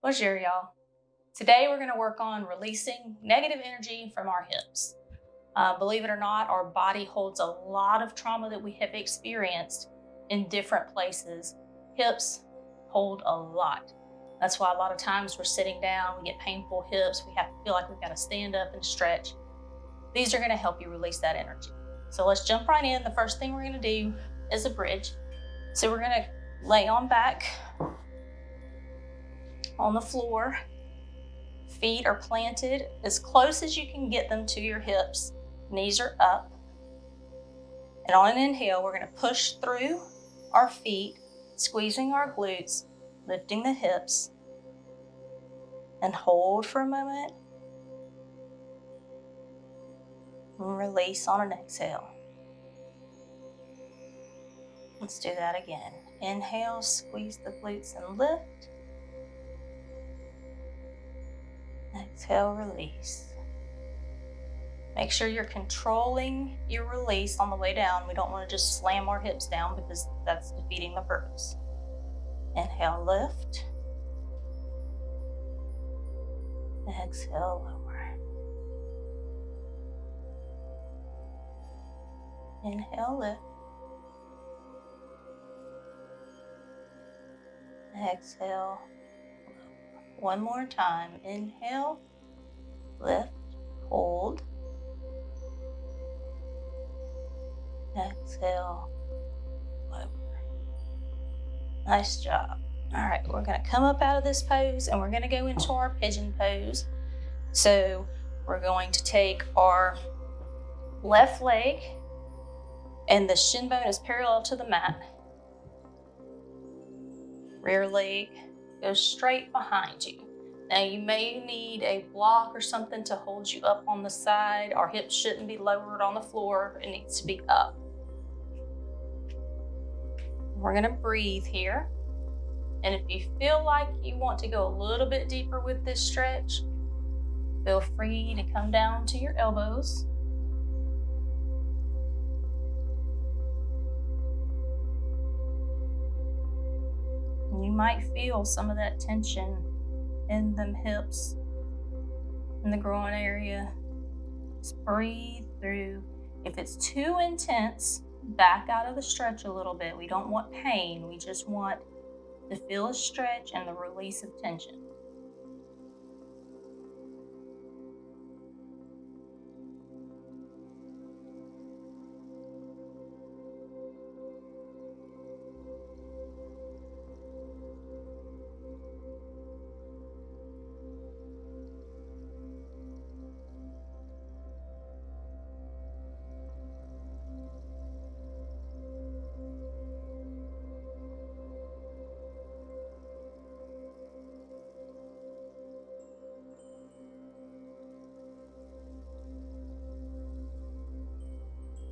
Bonjour y'all. Today we're going to work on releasing negative energy from our hips. Believe it or not, our body holds a lot of trauma that we have experienced in different places. Hips hold a lot. That's why a lot of times we're sitting down, we get painful hips, we have to feel like we've got to stand up and stretch. These are going to help you release that energy. So let's jump right in. The first thing we're going to do is a bridge. So we're going to lay on back on the floor. Feet are planted as close as you can get them to your hips. Knees are up. And on an inhale, we're going to push through our feet, squeezing our glutes, lifting the hips, and hold for a moment. And release on an exhale. Let's do that again. Inhale, squeeze the glutes and lift. Exhale, release. Make sure you're controlling your release on the way down. We don't want to just slam our hips down because that's defeating the purpose. Inhale, lift. Exhale, lower. Inhale, lift. Exhale, lower. One more time. Inhale, lift, hold. Exhale, lower. Nice job. All right, we're going to come up out of this pose and we're going to go into our pigeon pose. So we're going to take our left leg and the shin bone is parallel to the mat. Rear leg goes straight behind you. Now you may need a block or something to hold you up on the side. Our hips shouldn't be lowered on the floor. It needs to be up. We're going to breathe here. And if you feel like you want to go a little bit deeper with this stretch, feel free to come down to your elbows. You might feel some of that tension in them hips, in the groin area. Just breathe through. If it's too intense, back out of the stretch a little bit. We don't want pain. We just want to feel a stretch and the release of tension.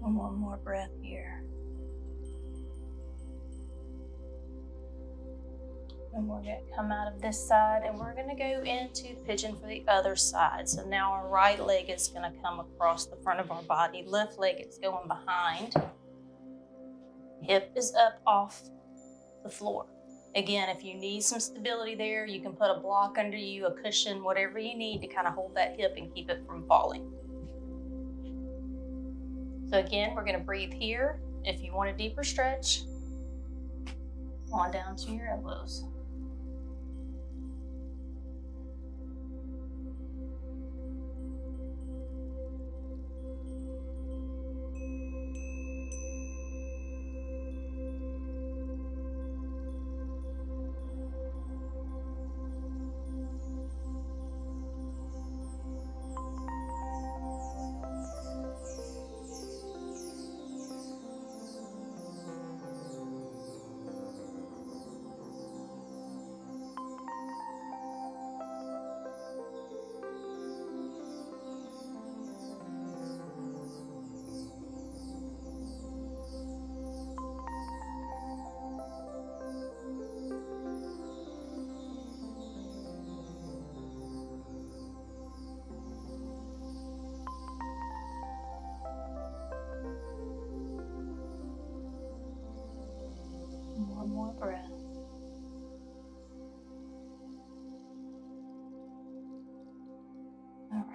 And one more breath here. And we're going to come out of this side and we're going to go into pigeon for the other side. So now our right leg is going to come across the front of our body. Left leg is going behind. Hip is up off the floor. Again, if you need some stability there, you can put a block under you, a cushion, whatever you need to kind of hold that hip and keep it from falling. So again, we're going to breathe here. If you want a deeper stretch, on down to your elbows.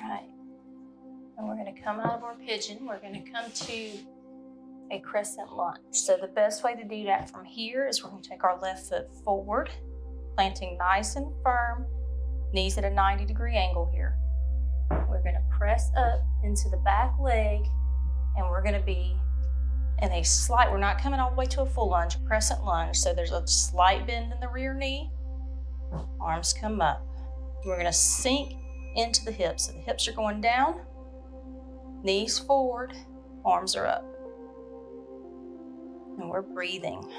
right. And we're going to come out of our pigeon. We're going to come to a crescent lunge. So the best way to do that from here is we're going to take our left foot forward, planting nice and firm, knees at a 90-degree angle here. We're going to press up into the back leg, and we're going to be in a slight, we're not coming all the way to a full lunge, a crescent lunge. So there's a slight bend in the rear knee, arms come up. We're going to sink into the hips. So the hips are going down, knees forward, arms are up. And we're breathing.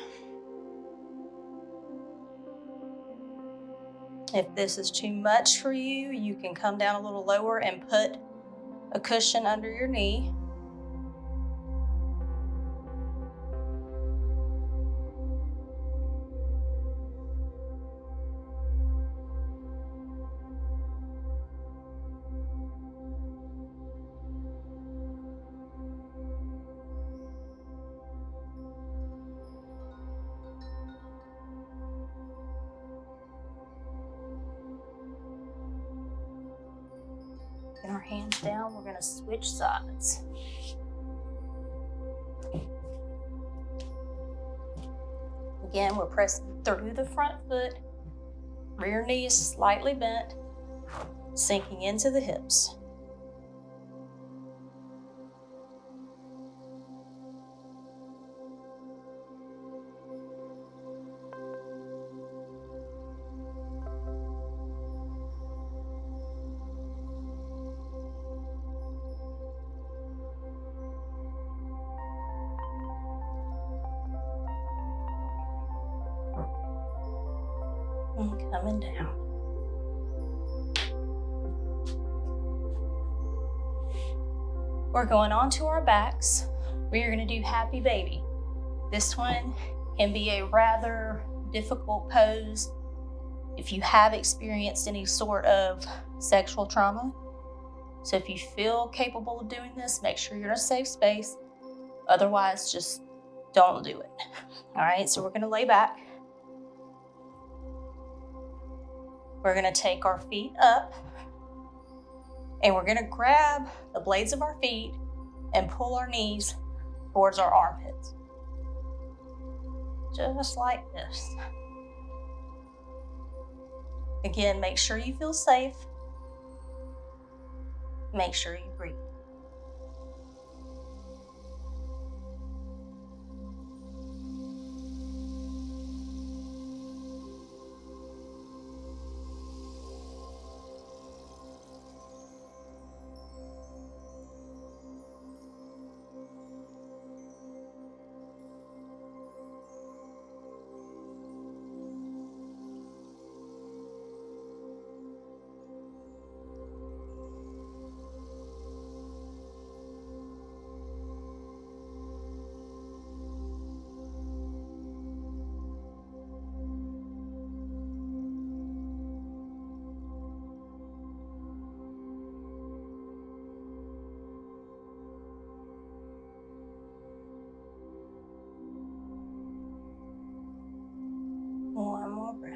If this is too much for you, you can come down a little lower and put a cushion under your knee. Get our hands down, we're going to switch sides. Again, we're pressing through the front foot, rear knee is slightly bent, sinking into the hips. And coming down. We're going on to our backs. We are going to do Happy Baby. This one can be a rather difficult pose if you have experienced any sort of sexual trauma. So if you feel capable of doing this, make sure you're in a safe space. Otherwise, just don't do it. All right, so we're going to lay back. We're going to take our feet up, and we're going to grab the blades of our feet and pull our knees towards our armpits. Just like this. Again, make sure you feel safe. Make sure you breathe. One more breath.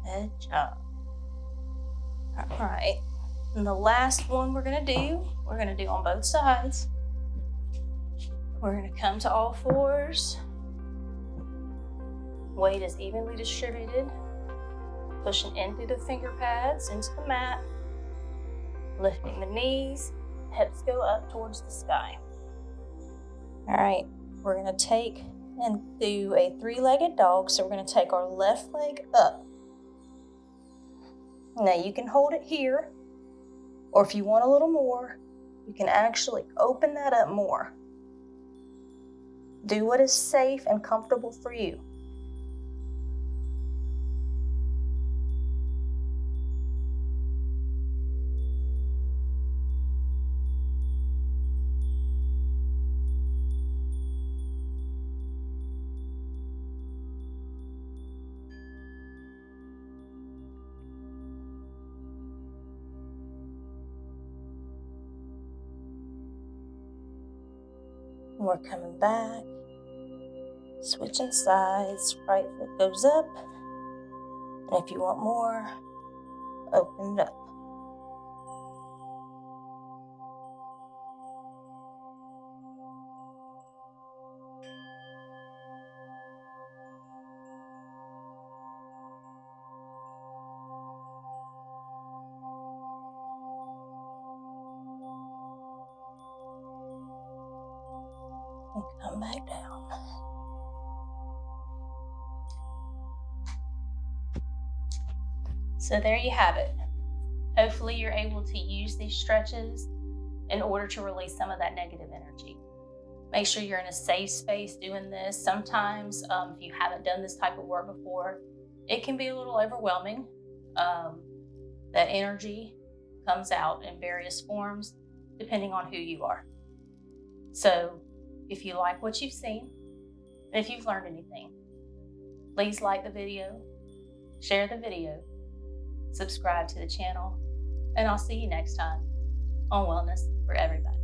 Good job. All right. And the last one we're going to do on both sides. We're going to come to all fours. Weight is evenly distributed. Pushing in through the finger pads into the mat. Lifting the knees. Hips go up towards the sky. All right. We're going to take and do a three-legged dog. So we're going to take our left leg up. Now you can hold it here, or if you want a little more, you can actually open that up more. Do what is safe and comfortable for you. We're coming back, switching sides, right foot goes up, And if you want more, open it up. And come back down. So there you have it. Hopefully you're able to use these stretches in order to release some of that negative energy. Make sure you're in a safe space doing this. Sometimes if you haven't done this type of work before, it can be a little overwhelming. That energy comes out in various forms depending on who you are. So if you like what you've seen, and if you've learned anything, please like the video, share the video, subscribe to the channel, and I'll see you next time on Wellness for Everybody.